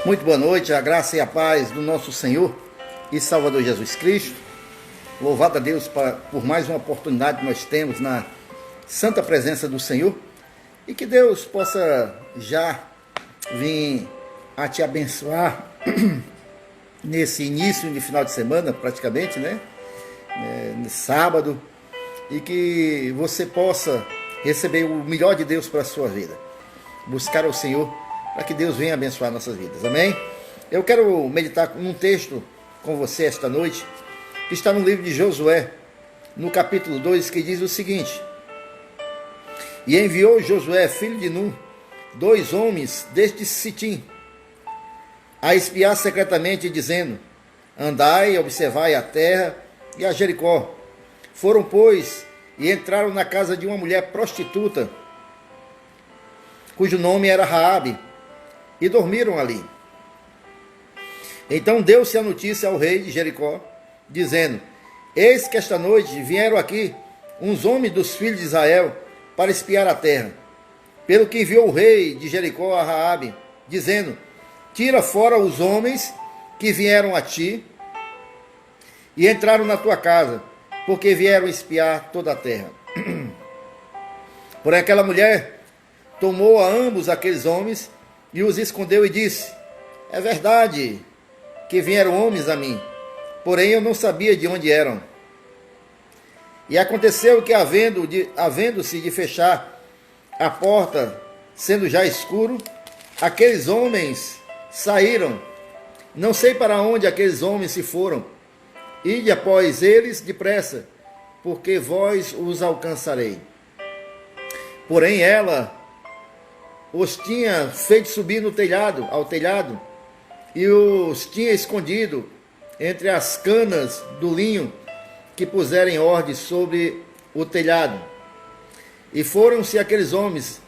Muito boa noite, a graça e a paz do nosso Senhor e Salvador Jesus Cristo. Louvado a Deus por mais uma oportunidade que nós temos na santa presença do Senhor e que Deus possa já vir a te abençoar nesse início de final de semana, praticamente, né? No sábado, e que você possa receber o melhor de Deus para a sua vida. Buscar ao Senhor para que Deus venha abençoar nossas vidas, amém? Eu quero meditar num texto com você esta noite, que está no livro de Josué, no capítulo 2, que diz o seguinte: E enviou Josué, filho de Nun, 2 homens deste Sitim, a espiar secretamente, dizendo: Andai, observai a terra e a Jericó. Foram, pois, e entraram na casa de uma mulher prostituta, cujo nome era Raabe, e dormiram ali. Então deu-se a notícia ao rei de Jericó, dizendo: Eis que esta noite vieram aqui uns homens dos filhos de Israel para espiar a terra. Pelo que enviou o rei de Jericó a Raabe, dizendo: Tira fora os homens que vieram a ti e entraram na tua casa, porque vieram espiar toda a terra. Porém aquela mulher tomou a ambos aqueles homens e os escondeu e disse: É verdade que vieram homens a mim, porém eu não sabia de onde eram. E aconteceu que, havendo-se de fechar a porta, sendo já escuro, aqueles homens saíram. Não sei para onde aqueles homens se foram. Ide após eles depressa, porque vós os alcançarei. Porém ela os tinha feito subir ao telhado, e os tinha escondido entre as canas do linho que puseram em ordem sobre o telhado. E foram-se aqueles homens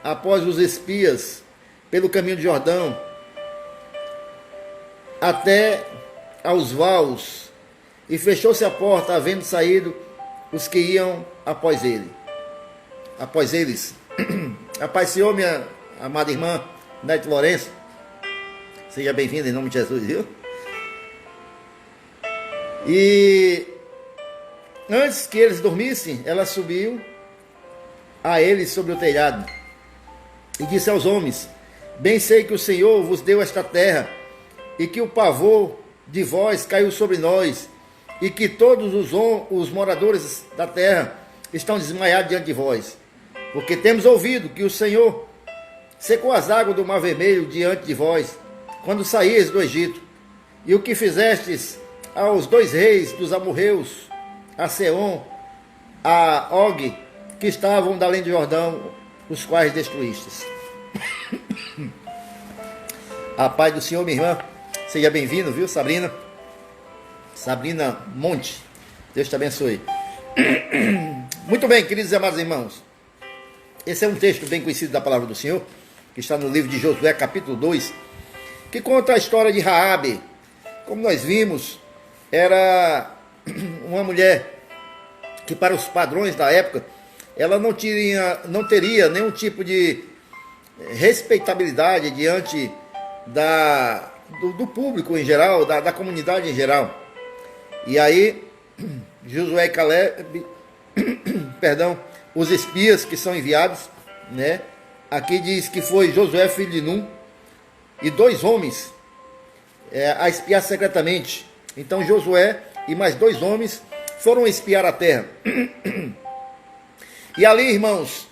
após os espias pelo caminho de Jordão até aos vaus, e fechou-se a porta, havendo saído os que iam após eles. A paz, Senhor, minha amada irmã Nete Lourenço, seja bem-vinda em nome de Jesus, viu? E antes que eles dormissem, ela subiu a eles sobre o telhado e disse aos homens: Bem sei que o Senhor vos deu esta terra, e que o pavor de vós caiu sobre nós, e que todos os moradores da terra estão desmaiados diante de vós. Porque temos ouvido que o Senhor secou as águas do Mar Vermelho diante de vós, quando saíes do Egito, e o que fizestes aos 2 reis dos amorreus, a Seom, a Og, que estavam da além do Jordão, os quais destruístes. A paz do Senhor, minha irmã, seja bem-vindo, viu, Sabrina Monte, Deus te abençoe. Muito bem, queridos e amados irmãos, esse é um texto bem conhecido da palavra do Senhor, que está no livro de Josué, capítulo 2, que conta a história de Raabe. Como nós vimos, era uma mulher que, para os padrões da época, ela não teria nenhum tipo de respeitabilidade diante do público em geral, da comunidade em geral. E aí, Josué e Caleb, os espias que são enviados, né? Aqui diz que foi Josué, filho de Nun, e 2 homens a espiar secretamente. Então Josué e mais 2 homens foram espiar a terra. E ali, irmãos,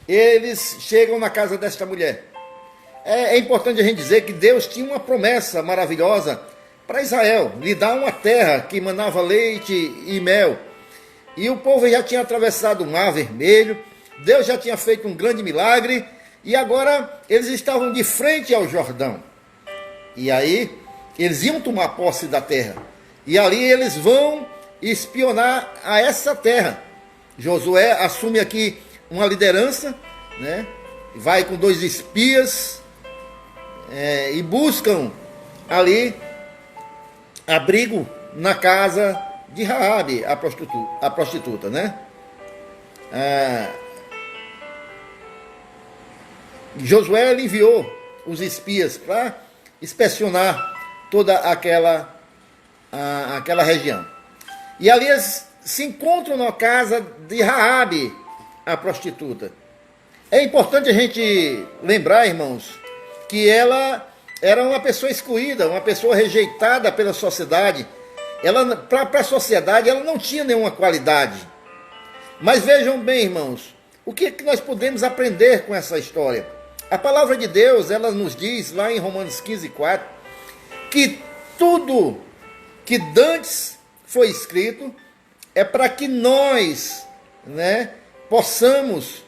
eles chegam na casa desta mulher. É importante a gente dizer que Deus tinha uma promessa maravilhosa para Israel, lhe dar uma terra que manava leite e mel. E o povo já tinha atravessado o Mar Vermelho, Deus já tinha feito um grande milagre, e agora eles estavam de frente ao Jordão. E aí, eles iam tomar posse da terra. E ali eles vão espionar a essa terra. Josué assume aqui uma liderança, né? Vai com 2 espias e buscam ali abrigo na casa de Raabe, a prostituta, né? Josué enviou os espias para inspecionar toda aquela região. E ali eles se encontram na casa de Raabe, a prostituta. É importante a gente lembrar, irmãos, que ela era uma pessoa excluída, uma pessoa rejeitada pela sociedade. Para a sociedade, ela não tinha nenhuma qualidade. Mas vejam bem, irmãos, o que nós podemos aprender com essa história? A palavra de Deus, ela nos diz, lá em Romanos 15:4, que tudo que dantes foi escrito é para que nós, possamos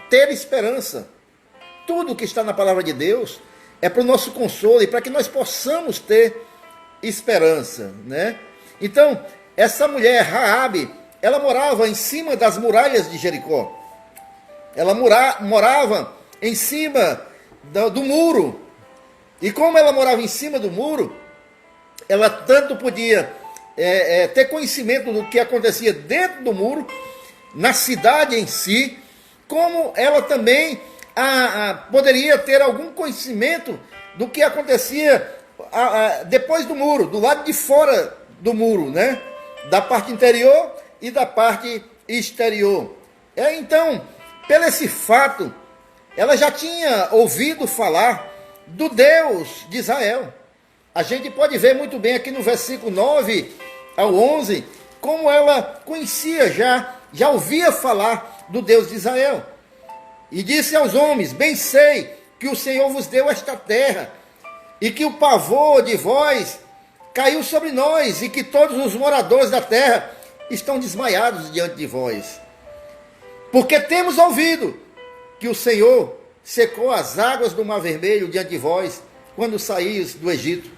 ter esperança. Tudo que está na palavra de Deus é para o nosso consolo e para que nós possamos ter esperança, Então, essa mulher, Raabe, ela morava em cima das muralhas de Jericó. Ela morava em cima do muro. E como ela morava em cima do muro, ela tanto podia ter conhecimento do que acontecia dentro do muro, na cidade em si, como ela também poderia ter algum conhecimento do que acontecia depois do muro, do lado de fora do muro, da parte interior e da parte exterior. Então, pelo esse fato, ela já tinha ouvido falar do Deus de Israel. A gente pode ver muito bem aqui no versículo 9 ao 11, como ela conhecia já ouvia falar do Deus de Israel. E disse aos homens: bem sei que o Senhor vos deu esta terra, e que o pavor de vós caiu sobre nós, e que todos os moradores da terra estão desmaiados diante de vós. Porque temos ouvido que o Senhor secou as águas do Mar Vermelho diante de vós, quando saíis do Egito.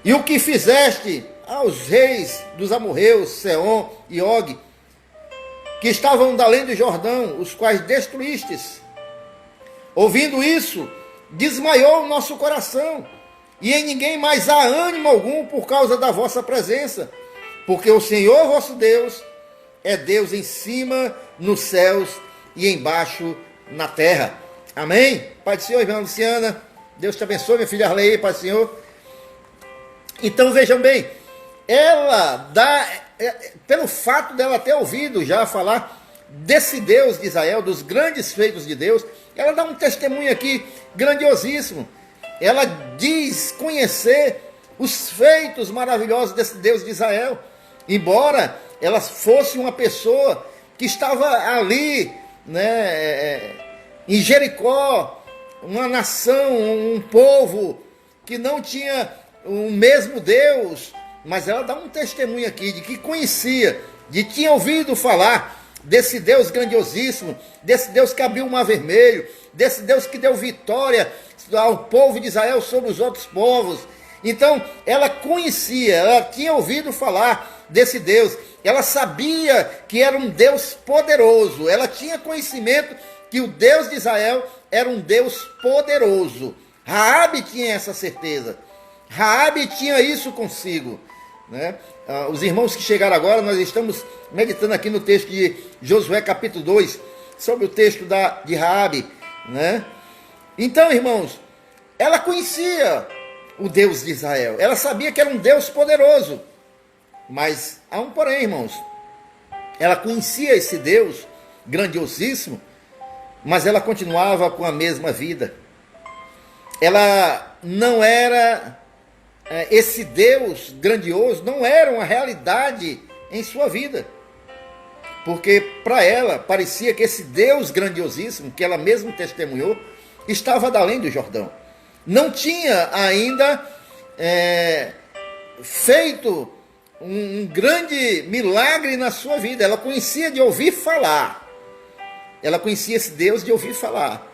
E o que fizeste aos reis dos amorreus, Seom e Og, que estavam da além do Jordão, os quais destruístes. Ouvindo isso, desmaiou o nosso coração, e em ninguém mais há ânimo algum por causa da vossa presença, porque o Senhor vosso Deus é Deus em cima nos céus e embaixo na terra. Amém? Pai do Senhor, irmã Luciana, Deus te abençoe, minha filha Arley, Pai do Senhor. Então vejam bem, ela pelo fato dela ter ouvido já falar desse Deus de Israel, dos grandes feitos de Deus, ela dá um testemunho aqui grandiosíssimo. Ela diz conhecer os feitos maravilhosos desse Deus de Israel, embora ela fosse uma pessoa que estava ali, em Jericó, uma nação, um povo que não tinha o mesmo Deus, mas ela dá um testemunho aqui de que conhecia, tinha ouvido falar desse Deus grandiosíssimo, desse Deus que abriu o Mar Vermelho, desse Deus que deu vitória ao povo de Israel sobre os outros povos. Então, ela conhecia, ela tinha ouvido falar desse Deus, ela sabia que era um Deus poderoso, ela tinha conhecimento que o Deus de Israel era um Deus poderoso. Raabe tinha essa certeza, Raabe tinha isso consigo, Os irmãos que chegaram agora, nós estamos meditando aqui no texto de Josué capítulo 2, sobre o texto de Raabe, Então, irmãos, ela conhecia o Deus de Israel, ela sabia que era um Deus poderoso, mas há um porém, irmãos, ela conhecia esse Deus grandiosíssimo, mas ela continuava com a mesma vida. Ela não era, esse Deus grandioso não era uma realidade em sua vida, porque para ela parecia que esse Deus grandiosíssimo, que ela mesma testemunhou, estava da além do Jordão. Não tinha ainda feito um grande milagre na sua vida. Ela conhecia de ouvir falar. Ela conhecia esse Deus de ouvir falar.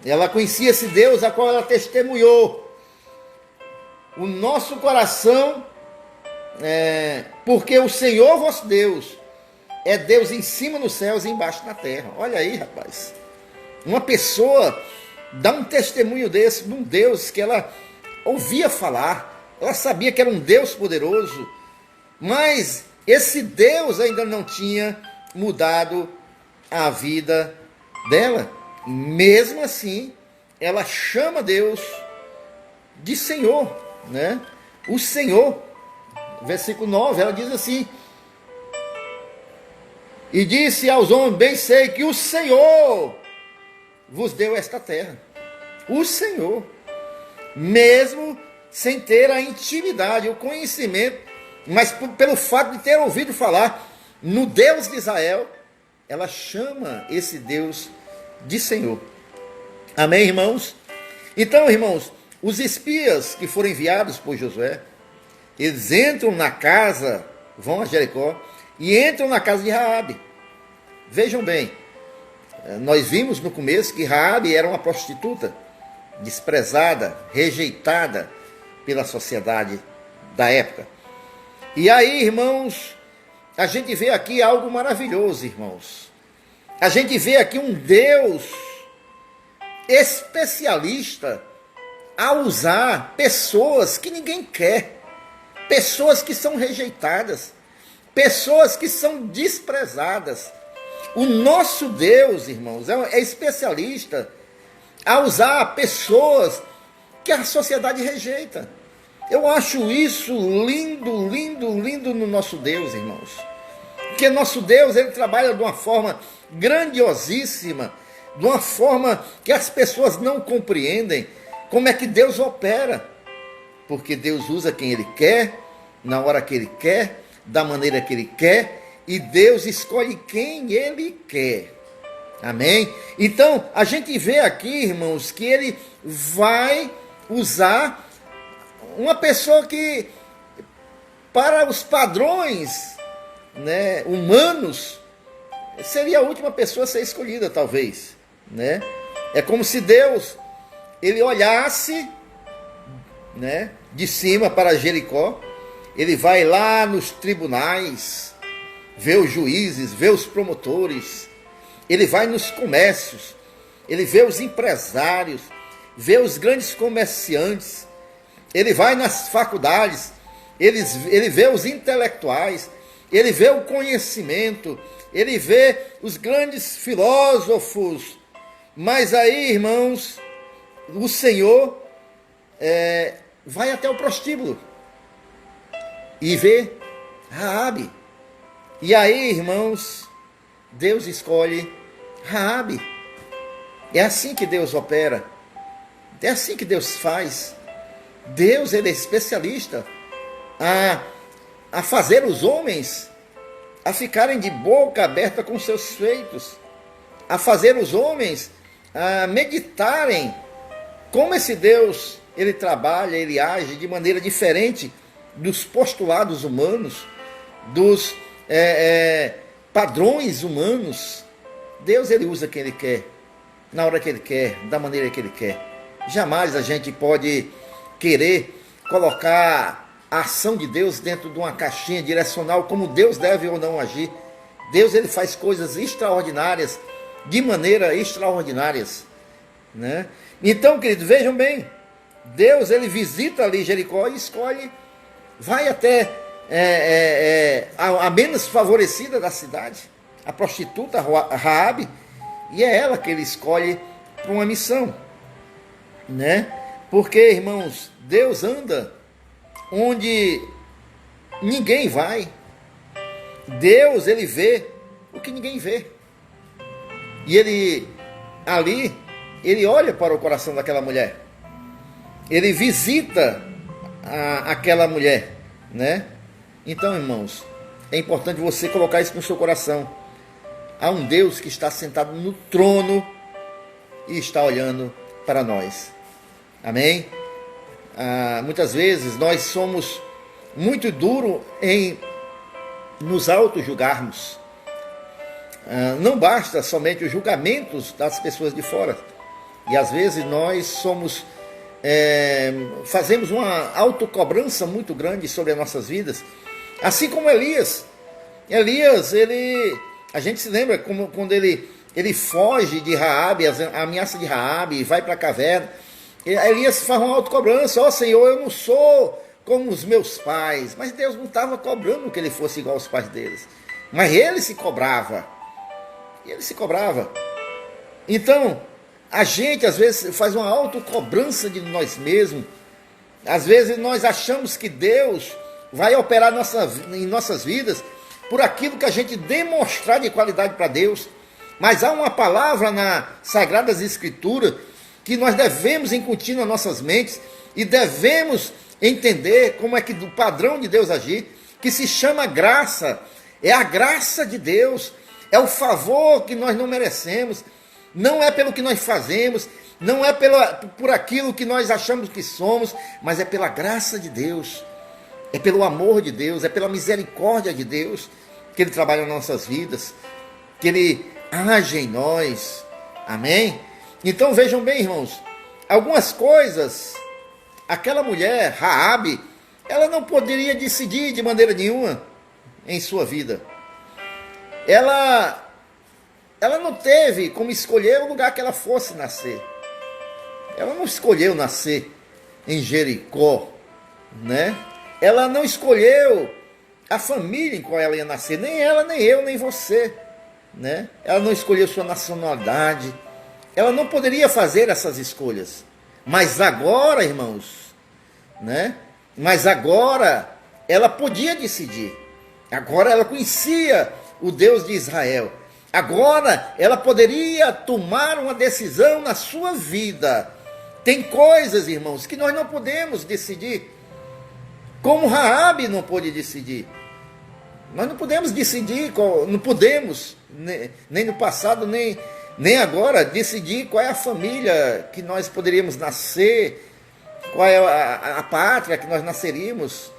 Ela conhecia esse Deus a qual ela testemunhou. O nosso coração, porque o Senhor vosso Deus é Deus em cima nos céus e embaixo na terra. Olha aí, rapaz. Uma pessoa dá um testemunho desse, de um Deus que ela ouvia falar, ela sabia que era um Deus poderoso, mas esse Deus ainda não tinha mudado a vida dela. Mesmo assim, ela chama Deus de Senhor, né? O Senhor, versículo 9, ela diz assim: e disse aos homens, bem sei que o Senhor vos deu esta terra. O Senhor, mesmo sem ter a intimidade, o conhecimento, mas pelo fato de ter ouvido falar no Deus de Israel, ela chama esse Deus de Senhor. Amém, irmãos? Então, irmãos, os espias que foram enviados por Josué, eles entram na casa, vão a Jericó, e entram na casa de Raabe. Vejam bem, nós vimos no começo que Raabe era uma prostituta, desprezada, rejeitada pela sociedade da época. E aí, irmãos, a gente vê aqui algo maravilhoso, irmãos. A gente vê aqui um Deus especialista a usar pessoas que ninguém quer, pessoas que são rejeitadas, pessoas que são desprezadas. O nosso Deus, irmãos, é especialista a usar pessoas que a sociedade rejeita. Eu acho isso lindo, lindo, lindo no nosso Deus, irmãos. Porque nosso Deus, ele trabalha de uma forma grandiosíssima, de uma forma que as pessoas não compreendem como é que Deus opera. Porque Deus usa quem Ele quer, na hora que Ele quer, da maneira que Ele quer, e Deus escolhe quem Ele quer. Amém? Então, a gente vê aqui, irmãos, que Ele vai usar uma pessoa que, para os padrões, né, humanos, seria a última pessoa a ser escolhida, talvez, né? É como se Deus, ele olhasse, né, de cima para Jericó, ele vai lá nos tribunais, vê os juízes, vê os promotores, ele vai nos comércios, ele vê os empresários, vê os grandes comerciantes, ele vai nas faculdades, ele vê os intelectuais, ele vê o conhecimento, ele vê os grandes filósofos. Mas aí, irmãos, o Senhor vai até o prostíbulo e vê Raabe. E aí, irmãos, Deus escolhe Raabe. É assim que Deus opera. É assim que Deus faz. Deus, ele é especialista a fazer os homens a ficarem de boca aberta com seus feitos, a fazer os homens a meditarem como esse Deus, ele trabalha, ele age de maneira diferente dos postulados humanos, dos padrões humanos. Deus, ele usa quem ele quer, na hora que ele quer, da maneira que ele quer. Jamais a gente pode querer colocar a ação de Deus dentro de uma caixinha direcional, como Deus deve ou não agir. Deus, ele faz coisas extraordinárias, de maneira extraordinárias, né? Então, queridos, vejam bem, Deus, ele visita ali Jericó e escolhe, vai até a menos favorecida da cidade, a prostituta Raabe, e é ela que ele escolhe para uma missão, né? Porque, irmãos, Deus anda onde ninguém vai. Deus, ele vê o que ninguém vê. E ele, ali, ele olha para o coração daquela mulher. Ele visita aquela mulher, né? Então, irmãos, é importante você colocar isso no seu coração. Há um Deus que está sentado no trono e está olhando para nós. Amém? Muitas vezes nós somos muito duros em nos auto-julgarmos. Não basta somente os julgamentos das pessoas de fora. E às vezes nós fazemos uma autocobrança muito grande sobre as nossas vidas. Assim como Elias. Elias, a gente se lembra como quando ele foge de Raabe, a ameaça de Raabe, e vai para a caverna. Elias faz uma autocobrança: ó Senhor, eu não sou como os meus pais. Mas Deus não estava cobrando que ele fosse igual aos pais deles. Mas ele se cobrava. Então, a gente às vezes faz uma autocobrança de nós mesmos. Às vezes nós achamos que Deus vai operar em nossas vidas por aquilo que a gente demonstrar de qualidade para Deus. Mas há uma palavra nas Sagradas Escrituras que nós devemos incutir nas nossas mentes e devemos entender como é que o padrão de Deus agir, que se chama graça. É a graça de Deus, é o favor que nós não merecemos, não é pelo que nós fazemos, não é por aquilo que nós achamos que somos, mas é pela graça de Deus, é pelo amor de Deus, é pela misericórdia de Deus que Ele trabalha nas nossas vidas, que Ele age em nós, amém? Então vejam bem, irmãos, algumas coisas, aquela mulher, Raabe, ela não poderia decidir de maneira nenhuma em sua vida. Ela não teve como escolher o lugar que ela fosse nascer. Ela não escolheu nascer em Jericó, né? Ela não escolheu a família em qual ela ia nascer, nem ela, nem eu, nem você, né? Ela não escolheu sua nacionalidade. Ela não poderia fazer essas escolhas. Mas agora, irmãos, né? Mas agora ela podia decidir. Agora ela conhecia o Deus de Israel. Agora ela poderia tomar uma decisão na sua vida. Tem coisas, irmãos, que nós não podemos decidir. Como Raabe não pôde decidir. Nós não podemos decidir, não podemos, nem no passado, nem agora, decidir qual é a família que nós poderíamos nascer, qual é a pátria que nós nasceríamos.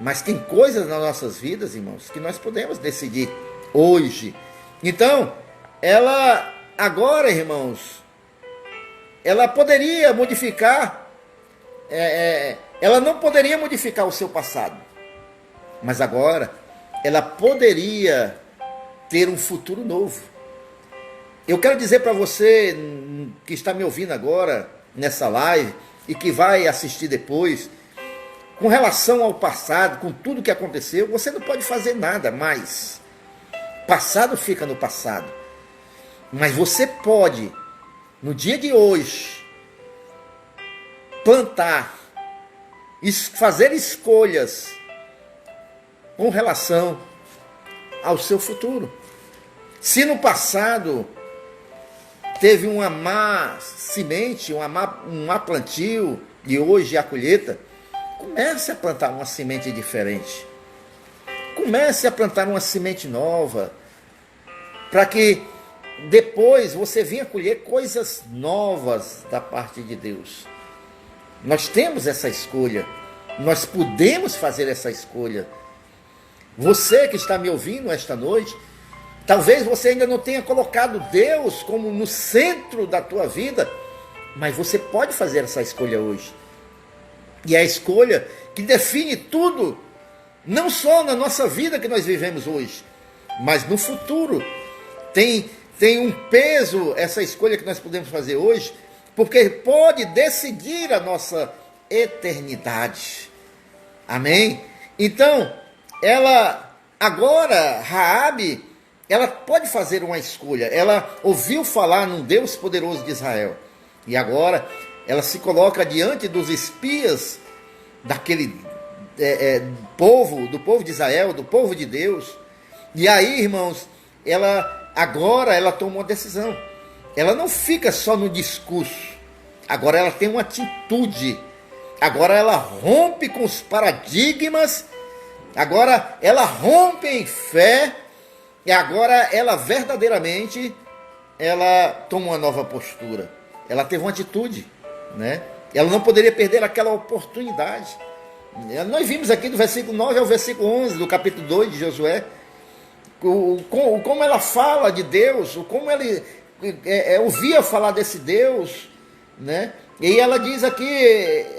Mas tem coisas nas nossas vidas, irmãos, que nós podemos decidir hoje. Então, ela agora, irmãos, ela poderia modificar, ela não poderia modificar o seu passado, mas agora ela poderia ter um futuro novo. Eu quero dizer para você que está me ouvindo agora nessa live e que vai assistir depois, com relação ao passado, com tudo que aconteceu, você não pode fazer nada mais. Passado fica no passado. Mas você pode, no dia de hoje, plantar, fazer escolhas com relação ao seu futuro. Se no passado teve uma má semente, um má plantio, e hoje a colheita, comece a plantar uma semente diferente. Comece a plantar uma semente nova, para que depois você venha colher coisas novas da parte de Deus. Nós temos essa escolha, nós podemos fazer essa escolha. Você que está me ouvindo esta noite, talvez você ainda não tenha colocado Deus como no centro da tua vida, mas você pode fazer essa escolha hoje. E é a escolha que define tudo, não só na nossa vida que nós vivemos hoje, mas no futuro. Tem um peso essa escolha que nós podemos fazer hoje, porque pode decidir a nossa eternidade. Amém? Então, Raabe, ela pode fazer uma escolha. Ela ouviu falar num Deus poderoso de Israel. E agora ela se coloca diante dos espias daquele do povo de Israel, do povo de Deus. E aí, irmãos, agora ela toma uma decisão. Ela não fica só no discurso. Agora ela tem uma atitude. Agora ela rompe com os paradigmas. Agora ela rompe em fé. E agora ela verdadeiramente toma uma nova postura. Ela teve uma atitude, né? Ela não poderia perder aquela oportunidade. Nós vimos aqui do versículo 9 ao versículo 11 do capítulo 2 de Josué, como ela fala de Deus, como ele ouvia falar desse Deus, né? E ela diz aqui: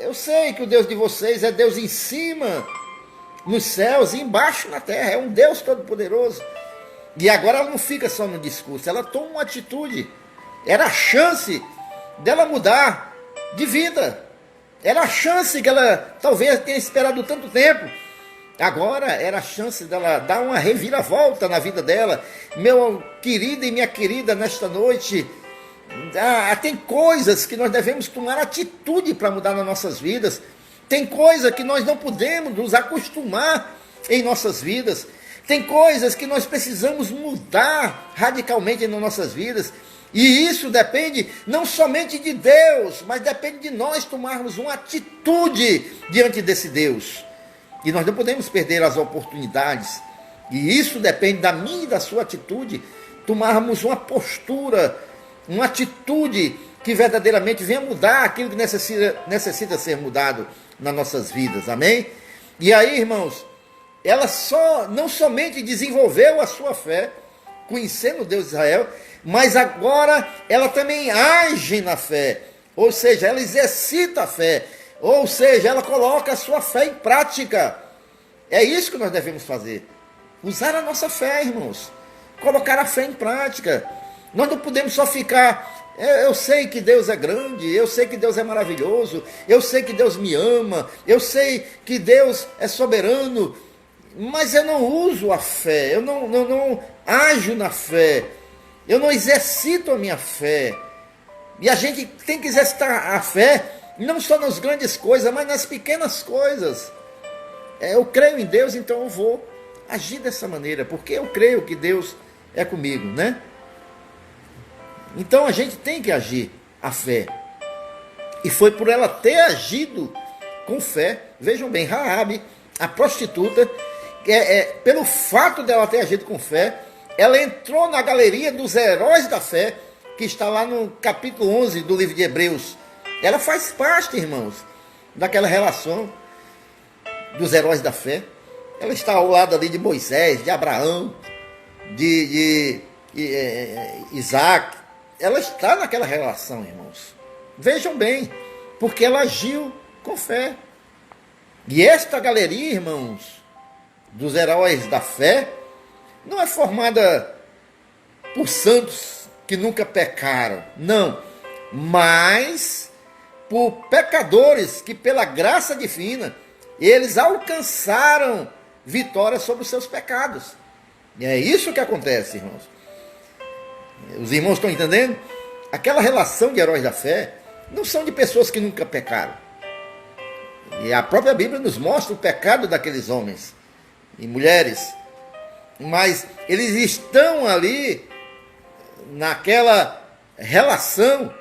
eu sei que o Deus de vocês é Deus em cima, nos céus, e embaixo na terra, é um Deus todo-poderoso. E agora ela não fica só no discurso, ela toma uma atitude. Era a chance dela mudar de vida. Era a chance que ela talvez tenha esperado tanto tempo. Agora era a chance dela dar uma reviravolta na vida dela. Meu querido e minha querida, nesta noite, Tem coisas que nós devemos tomar atitude para mudar nas nossas vidas. Tem coisa que nós não podemos nos acostumar em nossas vidas. Tem coisas que nós precisamos mudar radicalmente nas nossas vidas. E isso depende não somente de Deus, mas depende de nós tomarmos uma atitude diante desse Deus. E nós não podemos perder as oportunidades. E isso depende da minha e da sua atitude. Tomarmos uma postura, uma atitude que verdadeiramente venha mudar aquilo que necessita ser mudado nas nossas vidas. Amém? E aí, irmãos, ela não somente desenvolveu a sua fé, conhecendo o Deus de Israel, mas agora ela também age na fé, ou seja, ela exercita a fé, ou seja, ela coloca a sua fé em prática. É isso que nós devemos fazer, usar a nossa fé, irmãos, colocar a fé em prática. Nós não podemos só ficar, eu sei que Deus é grande, eu sei que Deus é maravilhoso, eu sei que Deus me ama, eu sei que Deus é soberano, mas eu não uso a fé, eu não ajo na fé, eu não exercito a minha fé. E a gente tem que exercitar a fé, não só nas grandes coisas, mas nas pequenas coisas. Eu creio em Deus, então eu vou agir dessa maneira, porque eu creio que Deus é comigo, né? Então a gente tem que agir a fé. E foi por ela ter agido com fé, vejam bem, Raabe, a prostituta, pelo fato dela ter agido com fé, ela entrou na galeria dos heróis da fé, que está lá no capítulo 11 do livro de Hebreus. Ela faz parte, irmãos, daquela relação dos heróis da fé. Ela está ao lado ali de Moisés, de Abraão, de Isaac. Ela está naquela relação, irmãos. Vejam bem, porque ela agiu com fé. E esta galeria, irmãos, dos heróis da fé, não é formada por santos que nunca pecaram, não, mas por pecadores que, pela graça divina, eles alcançaram vitória sobre os seus pecados. E é isso que acontece, irmãos. Os irmãos estão entendendo? Aquela relação de heróis da fé não são de pessoas que nunca pecaram. E a própria Bíblia nos mostra o pecado daqueles homens e mulheres, mas eles estão ali naquela relação,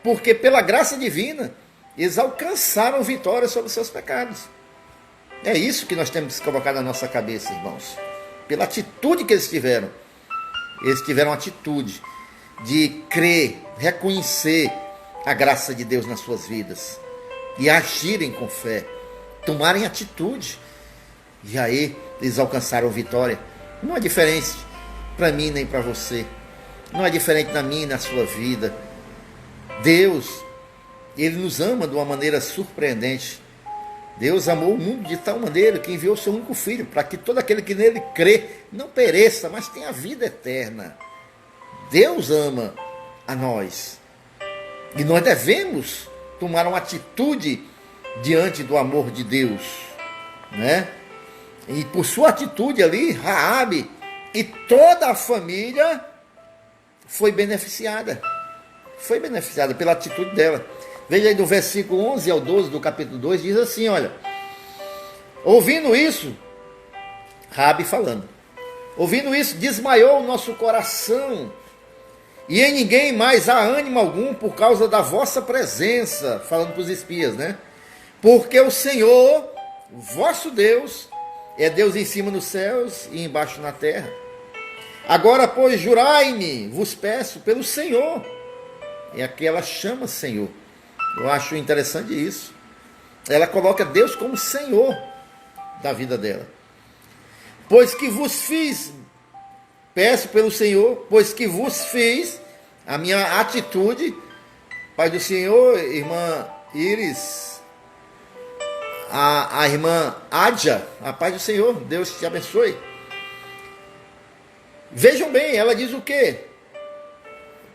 porque pela graça divina eles alcançaram vitória sobre os seus pecados. É isso que nós temos que colocar na nossa cabeça, irmãos. Pela atitude que eles tiveram a atitude de crer, reconhecer a graça de Deus nas suas vidas e agirem com fé, tomarem atitude. E aí eles alcançaram vitória. Não é diferente para mim nem para você. Não é diferente na minha e na sua vida. Deus, Ele nos ama de uma maneira surpreendente. Deus amou o mundo de tal maneira que enviou o seu único Filho, para que todo aquele que nele crê não pereça, mas tenha vida eterna. Deus ama a nós. E nós devemos tomar uma atitude diante do amor de Deus, né? E por sua atitude ali, Raabe e toda a família foi beneficiada. Foi beneficiada pela atitude dela. Veja aí do versículo 11 ao 12 do capítulo 2, diz assim, olha. Ouvindo isso, Raabe falando. Ouvindo isso, desmaiou o nosso coração. E em ninguém mais há ânimo algum por causa da vossa presença. Falando para os espias, né? Porque o Senhor, vosso Deus, é Deus em cima nos céus e embaixo na terra. Agora, pois, jurai-me, vos peço, pelo Senhor. E aqui ela chama Senhor. Eu acho interessante isso. Ela coloca Deus como Senhor da vida dela. Pois que vos fiz, peço pelo Senhor, pois que vos fiz, a minha atitude, Pai do Senhor, irmã Iris, a irmã Adja, a paz do Senhor, Deus te abençoe. Vejam bem, ela diz o quê?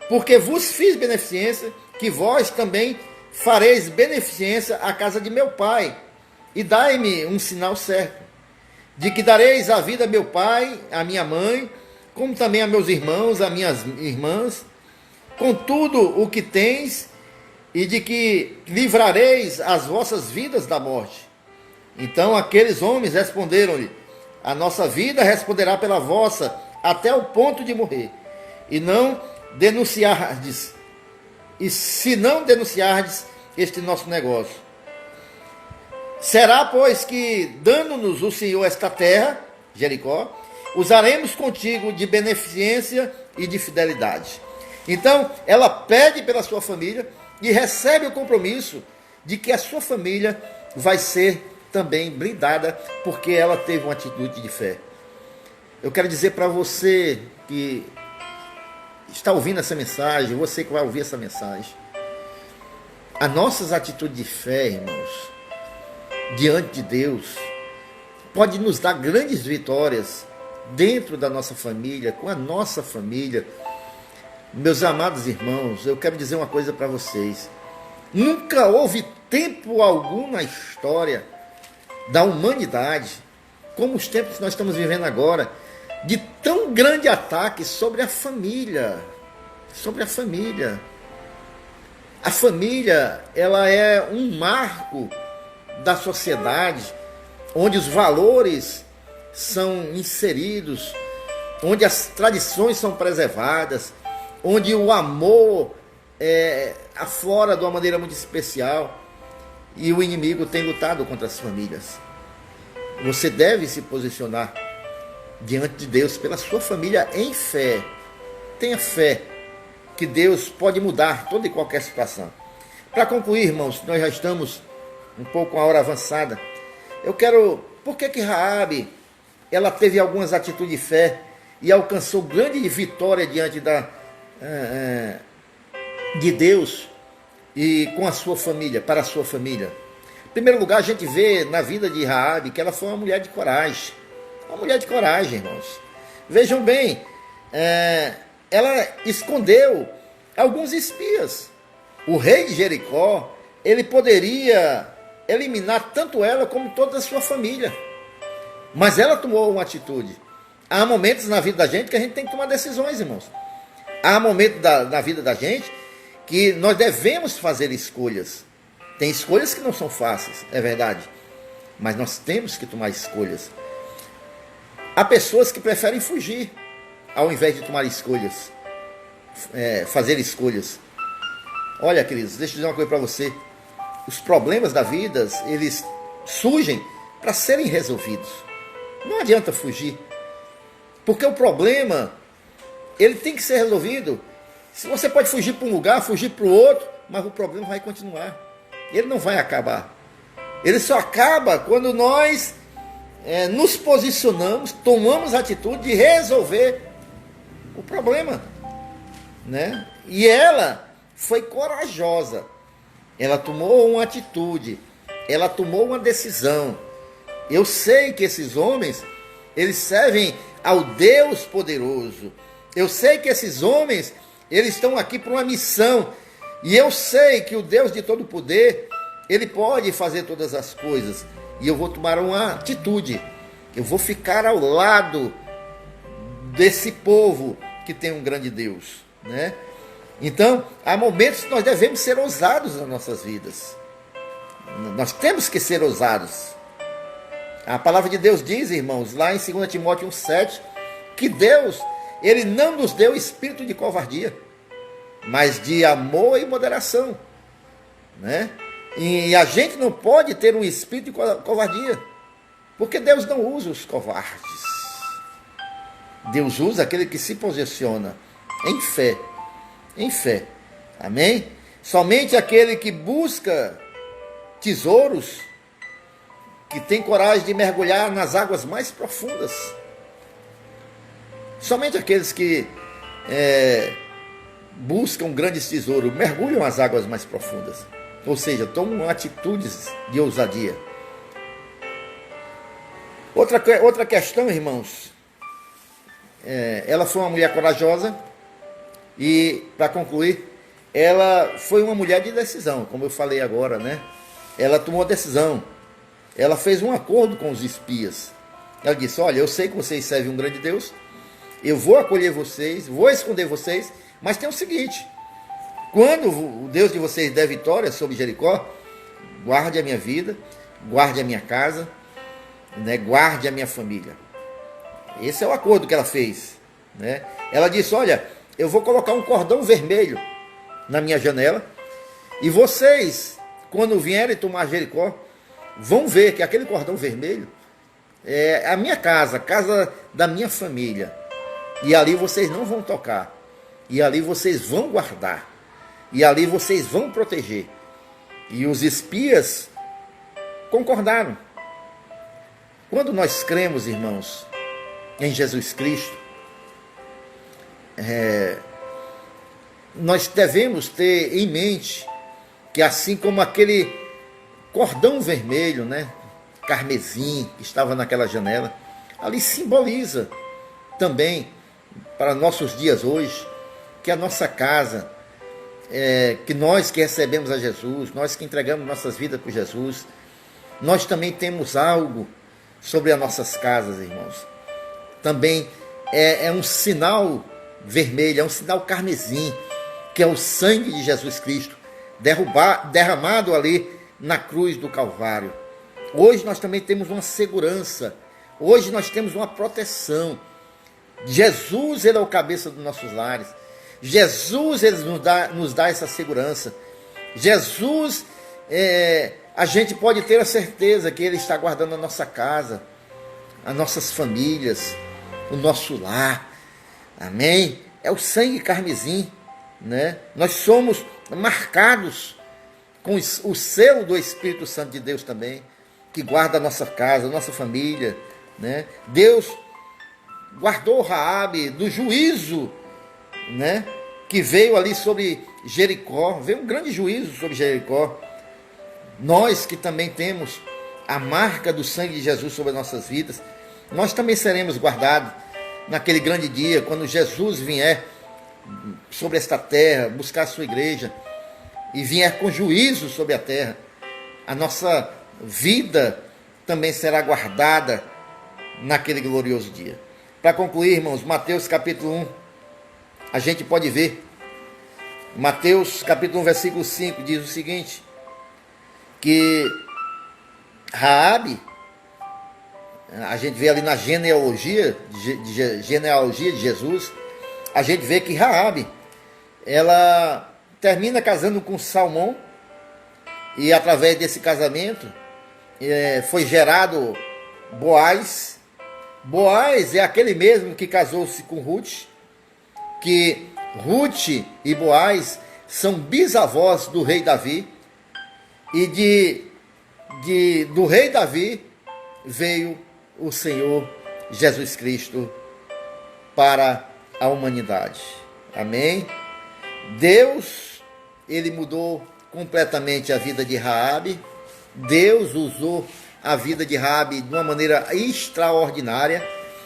Porque vos fiz beneficência, que vós também fareis beneficência à casa de meu pai, e dai-me um sinal certo, de que dareis a vida a meu pai, a minha mãe, como também a meus irmãos, a minhas irmãs, com tudo o que tens, e de que livrareis as vossas vidas da morte. Então aqueles homens responderam-lhe: a nossa vida responderá pela vossa, até o ponto de morrer. E não denunciardes, e se não denunciardes este nosso negócio. Será, pois, que, dando-nos o Senhor esta terra, Jericó, usaremos contigo de beneficência e de fidelidade. Então, ela pede pela sua família e recebe o compromisso de que a sua família vai ser também blindada, porque ela teve uma atitude de fé. Eu quero dizer para você que está ouvindo essa mensagem, você que vai ouvir essa mensagem, as nossas atitudes de fé, irmãos, diante de Deus, pode nos dar grandes vitórias dentro da nossa família, com a nossa família. Meus amados irmãos, eu quero dizer uma coisa para vocês. Nunca houve tempo algum na história da humanidade, como os tempos que nós estamos vivendo agora, de tão grande ataque sobre a família. Sobre a família. A família, ela é um marco da sociedade, onde os valores são inseridos, onde as tradições são preservadas, onde o amor aflora de uma maneira muito especial, e o inimigo tem lutado contra as famílias. Você deve se posicionar diante de Deus pela sua família em fé. Tenha fé que Deus pode mudar toda e qualquer situação. Para concluir, irmãos, nós já estamos um pouco a hora avançada. Eu quero... Por que Raabe, ela teve algumas atitudes de fé e alcançou grande vitória diante de Deus e com a sua família, para a sua família? Em primeiro lugar, a gente vê na vida de Raabe que ela foi uma mulher de coragem. Uma mulher de coragem, irmãos. Vejam bem, ela escondeu alguns espias. O rei de Jericó, ele poderia eliminar tanto ela como toda a sua família. Mas ela tomou uma atitude. Há momentos na vida da gente que a gente tem que tomar decisões, irmãos. Há momentos na vida da gente que nós devemos fazer escolhas. Tem escolhas que não são fáceis, é verdade. Mas nós temos que tomar escolhas. Há pessoas que preferem fugir ao invés de tomar escolhas. Fazer escolhas. Olha, queridos, deixa eu dizer uma coisa para você. Os problemas da vida, eles surgem para serem resolvidos. Não adianta fugir. Porque o problema, ele tem que ser resolvido. Se você pode fugir para um lugar, fugir para o outro, mas o problema vai continuar. Ele não vai acabar. Ele só acaba quando nós nos posicionamos, tomamos a atitude de resolver o problema, né? E ela foi corajosa. Ela tomou uma atitude, ela tomou uma decisão. Eu sei que esses homens, eles servem ao Deus poderoso. Eu sei que esses homens, eles estão aqui por uma missão. E eu sei que o Deus de todo poder, ele pode fazer todas as coisas. E eu vou tomar uma atitude. Eu vou ficar ao lado desse povo que tem um grande Deus, né? Então, há momentos que nós devemos ser ousados nas nossas vidas. Nós temos que ser ousados. A palavra de Deus diz, irmãos, lá em 2 Timóteo 1,7, que Deus, ele não nos deu espírito de covardia, mas de amor e moderação, né? E a gente não pode ter um espírito de covardia, porque Deus não usa os covardes. Deus usa aquele que se posiciona em fé. Em fé. Amém? Somente aquele que busca tesouros, que tem coragem de mergulhar nas águas mais profundas. Somente aqueles que buscam grandes tesouros, mergulham as águas mais profundas. Ou seja, tomam atitudes de ousadia. Outra questão, irmãos. Ela foi uma mulher corajosa. E, para concluir, ela foi uma mulher de decisão, como eu falei agora, né? Ela tomou decisão. Ela fez um acordo com os espias. Ela disse: olha, eu sei que vocês servem um grande Deus, eu vou acolher vocês, vou esconder vocês, mas tem o seguinte: Quando o Deus de vocês der vitória sobre Jericó, guarde a minha vida, guarde a minha casa, né? Guarde a minha família. Esse é o acordo que ela fez, né? Ela disse, olha, eu vou colocar um cordão vermelho na minha janela, e vocês, quando vierem tomar Jericó, vão ver que aquele cordão vermelho é a minha casa, a casa da minha família. E ali vocês não vão tocar. E ali vocês vão guardar. E ali vocês vão proteger. E os espias concordaram. Quando nós cremos, irmãos, em Jesus Cristo, nós devemos ter em mente que assim como aquele cordão vermelho, né, carmesim, que estava naquela janela, ali simboliza também para nossos dias hoje, que a nossa casa, que nós que recebemos a Jesus, nós que entregamos nossas vidas para Jesus, nós também temos algo sobre as nossas casas, irmãos. Também é um sinal vermelho, é um sinal carmesim, que é o sangue de Jesus Cristo, derramado ali na cruz do Calvário. Hoje nós também temos uma segurança, hoje nós temos uma proteção. Jesus, ele é o cabeça dos nossos lares. Jesus, ele nos dá essa segurança. Jesus, a gente pode ter a certeza que ele está guardando a nossa casa, as nossas famílias, o nosso lar. Amém? É o sangue carmesim, né? Nós somos marcados com o selo do Espírito Santo de Deus também, que guarda a nossa casa, a nossa família, né? Deus guardou Raabe do juízo, né, que veio ali sobre Jericó. Veio um grande juízo sobre Jericó. Nós que também temos a marca do sangue de Jesus sobre as nossas vidas, nós também seremos guardados naquele grande dia, quando Jesus vier sobre esta terra, buscar a sua igreja, e vier com juízo sobre a terra. A nossa vida também será guardada naquele glorioso dia. Para concluir, irmãos, Mateus capítulo 1, a gente pode ver, Mateus capítulo 1, versículo 5, diz o seguinte, que Raabe, a gente vê ali na genealogia de Jesus, a gente vê que Raabe, ela termina casando com Salmão, e através desse casamento foi gerado Boaz. Boaz é aquele mesmo que casou-se com Ruth, que Ruth e Boaz são bisavós do rei Davi, e do rei Davi veio o Senhor Jesus Cristo para a humanidade. Amém? Deus, ele mudou completamente a vida de Raabe. Deus usou a vida de Raabe de uma maneira extraordinária,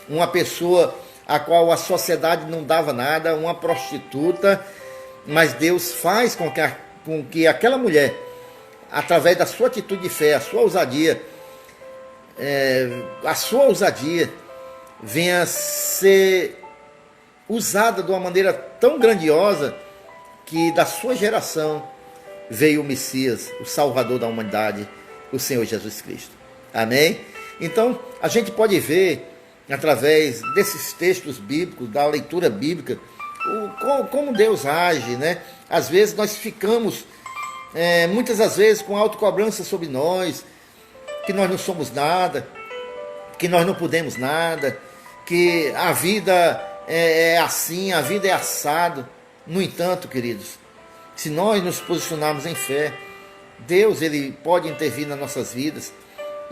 uma pessoa a qual a sociedade não dava nada, uma prostituta, mas Deus faz com que aquela mulher, através da sua atitude de fé, a sua ousadia venha a ser usada de uma maneira tão grandiosa, que da sua geração veio o Messias, o Salvador da humanidade, o Senhor Jesus Cristo. Amém? Então, a gente pode ver, através desses textos bíblicos, da leitura bíblica, como Deus age, né? Às vezes nós ficamos, muitas das vezes, com autocobrança sobre nós, que nós não somos nada, que nós não podemos nada, que a vida é assim, a vida é assado. No entanto, queridos, se nós nos posicionarmos em fé, Deus, ele pode intervir nas nossas vidas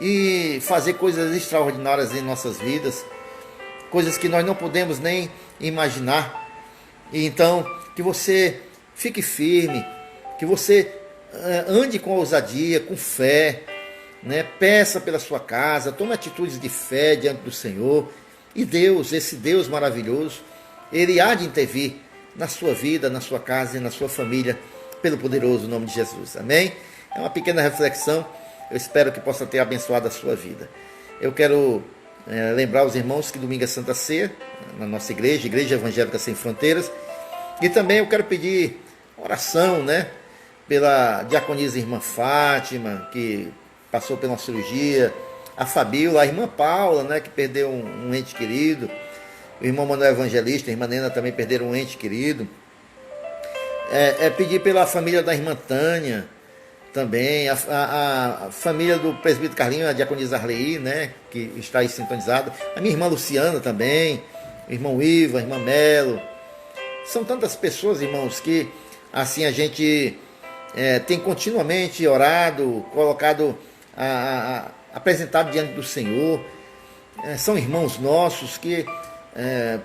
e fazer coisas extraordinárias em nossas vidas, coisas que nós não podemos nem imaginar. E então, que você fique firme, que você ande com ousadia, com fé, né? Peça pela sua casa, tome atitudes de fé diante do Senhor, e Deus, esse Deus maravilhoso, ele há de intervir na sua vida, na sua casa e na sua família, pelo poderoso nome de Jesus. Amém? É uma pequena reflexão, eu espero que possa ter abençoado a sua vida. Eu quero lembrar os irmãos que domingo é Santa Ceia, na nossa igreja, Igreja Evangélica Sem Fronteiras, e também eu quero pedir oração, né? Pela diaconisa irmã Fátima, que passou pela uma cirurgia, a Fabíola, a irmã Paula, né? Que perdeu um ente querido, o irmão Manuel Evangelista, a irmã Nena também perderam um ente querido. Pedir pela família da irmã Tânia, também, a família do presbítero Carlinho, a diaconisa Arlei, né, que está aí sintonizada, a minha irmã Luciana também, o irmão Iva, a irmã Melo. São tantas pessoas, irmãos, que assim a gente tem continuamente orado, colocado, apresentado diante do Senhor. São irmãos nossos que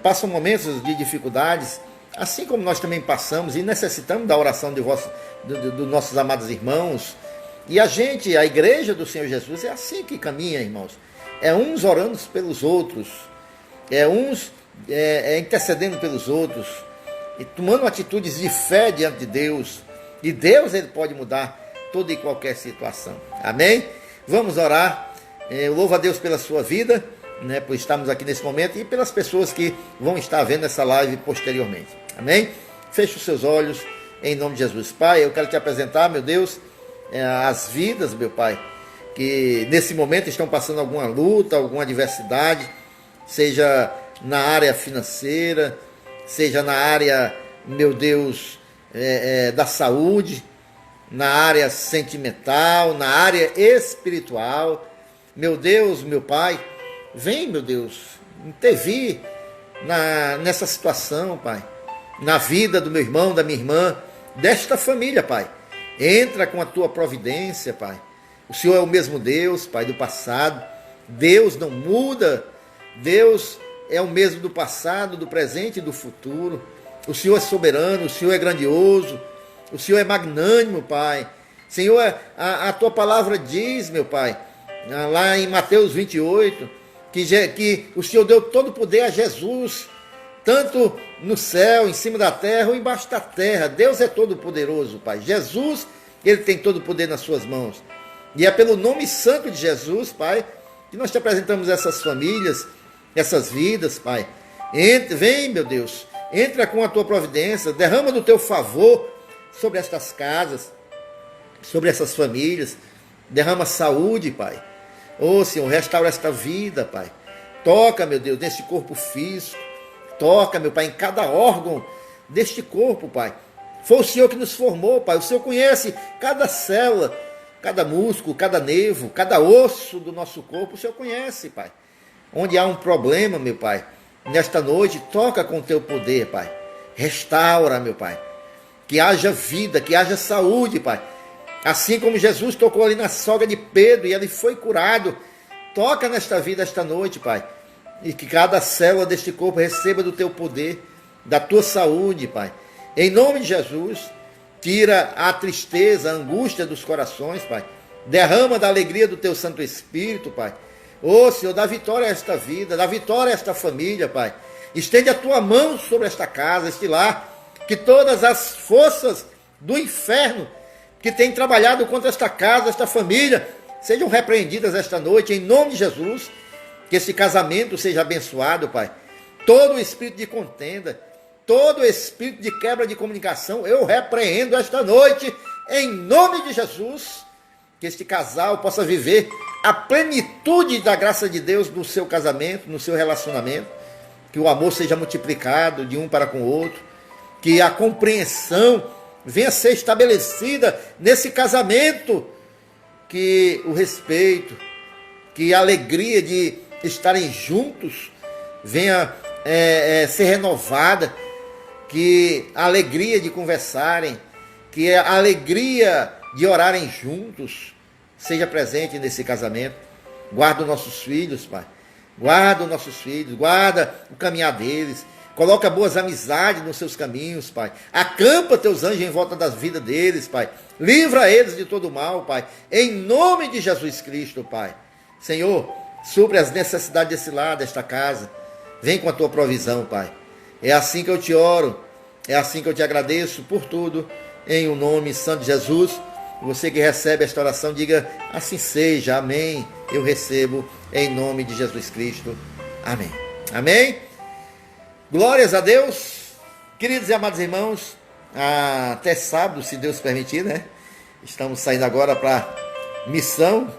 passam momentos de dificuldades, assim como nós também passamos, e necessitamos da oração dos nossos amados irmãos. E a igreja do Senhor Jesus, é assim que caminha, irmãos. É uns orando pelos outros, uns intercedendo pelos outros, e tomando atitudes de fé diante de Deus. E Deus, ele pode mudar toda e qualquer situação. Amém? Vamos orar. Eu louvo a Deus pela sua vida, né, por estarmos aqui nesse momento, e pelas pessoas que vão estar vendo essa live posteriormente. Amém? Feche os seus olhos em nome de Jesus. Pai, eu quero te apresentar, meu Deus, as vidas, meu Pai, que nesse momento estão passando alguma luta, alguma adversidade, seja na área financeira, seja na área, meu Deus, da saúde, na área sentimental, na área espiritual. Meu Deus, meu Pai, vem, meu Deus, intervir nessa situação, Pai, na vida do meu irmão, da minha irmã, desta família, Pai. Entra com a tua providência, Pai. O Senhor é o mesmo Deus, Pai, do passado. Deus não muda. Deus é o mesmo do passado, do presente e do futuro. O Senhor é soberano, o Senhor é grandioso, o Senhor é magnânimo, Pai. Senhor, a tua palavra diz, meu Pai, lá em Mateus 28, que o Senhor deu todo o poder a Jesus, tanto no céu, em cima da terra ou embaixo da terra. Deus é todo poderoso, Pai. Jesus, ele tem todo o poder nas suas mãos. E é pelo nome santo de Jesus, Pai, que nós te apresentamos essas famílias, essas vidas, Pai. Vem, meu Deus, entra com a tua providência, derrama do teu favor sobre estas casas, sobre essas famílias, derrama saúde, Pai. Ô Senhor, restaura esta vida, Pai. Toca, meu Deus, neste corpo físico. Toca, meu Pai, em cada órgão deste corpo, Pai. Foi o Senhor que nos formou, Pai. O Senhor conhece cada célula, cada músculo, cada nervo, cada osso do nosso corpo. O Senhor conhece, Pai. Onde há um problema, meu Pai, nesta noite, toca com o teu poder, Pai. Restaura, meu Pai. Que haja vida, que haja saúde, Pai. Assim como Jesus tocou ali na sogra de Pedro e ele foi curado, toca nesta vida esta noite, Pai. E que cada célula deste corpo receba do teu poder, da tua saúde, Pai. Em nome de Jesus, tira a tristeza, a angústia dos corações, Pai. Derrama da alegria do teu Santo Espírito, Pai. Ô Senhor, dá vitória a esta vida, dá vitória a esta família, Pai. Estende a tua mão sobre esta casa, este lar, que todas as forças do inferno que têm trabalhado contra esta casa, esta família, sejam repreendidas esta noite, em nome de Jesus. Que esse casamento seja abençoado, Pai. Todo o espírito de contenda, todo o espírito de quebra de comunicação, eu repreendo esta noite, em nome de Jesus. Que este casal possa viver a plenitude da graça de Deus no seu casamento, no seu relacionamento. Que o amor seja multiplicado de um para com o outro. Que a compreensão venha a ser estabelecida nesse casamento. Que o respeito, que a alegria de estarem juntos venha ser renovada, que a alegria de conversarem, que a alegria de orarem juntos seja presente nesse casamento. Guarda os nossos filhos, Pai. Guarda os nossos filhos, guarda o caminhar deles. Coloca boas amizades nos seus caminhos, Pai. Acampa teus anjos em volta das vidas deles, Pai. Livra eles de todo mal, Pai. Em nome de Jesus Cristo, Pai. Senhor, supre as necessidades desse lar, desta casa. Vem com a tua provisão, Pai. É assim que eu te oro. É assim que eu te agradeço por tudo. Em o nome santo de Jesus. Você que recebe esta oração, diga assim seja. Amém. Eu recebo em nome de Jesus Cristo. Amém. Amém. Glórias a Deus. Queridos e amados irmãos, até sábado, se Deus permitir, né? Estamos saindo agora para missão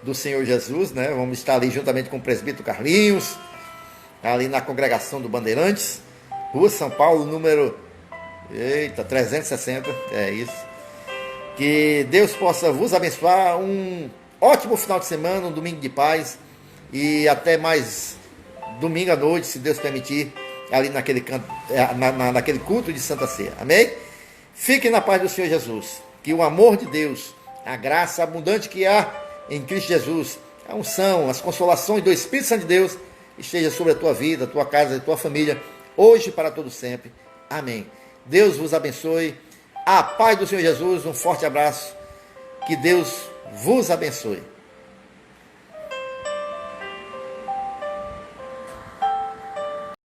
do Senhor Jesus, né? Vamos estar ali juntamente com o presbítero Carlinhos, ali na congregação do Bandeirantes, Rua São Paulo, número 360, é isso. Que Deus possa vos abençoar, um ótimo final de semana, um domingo de paz, e até mais domingo à noite, se Deus permitir, ali naquele culto de Santa Ceia. Amém? Fiquem na paz do Senhor Jesus. Que o amor de Deus, a graça abundante que há em Cristo Jesus, a unção, as consolações do Espírito Santo de Deus, esteja sobre a tua vida, a tua casa e a tua família, hoje e para todo sempre. Amém. Deus vos abençoe. A paz do Senhor Jesus, um forte abraço. Que Deus vos abençoe.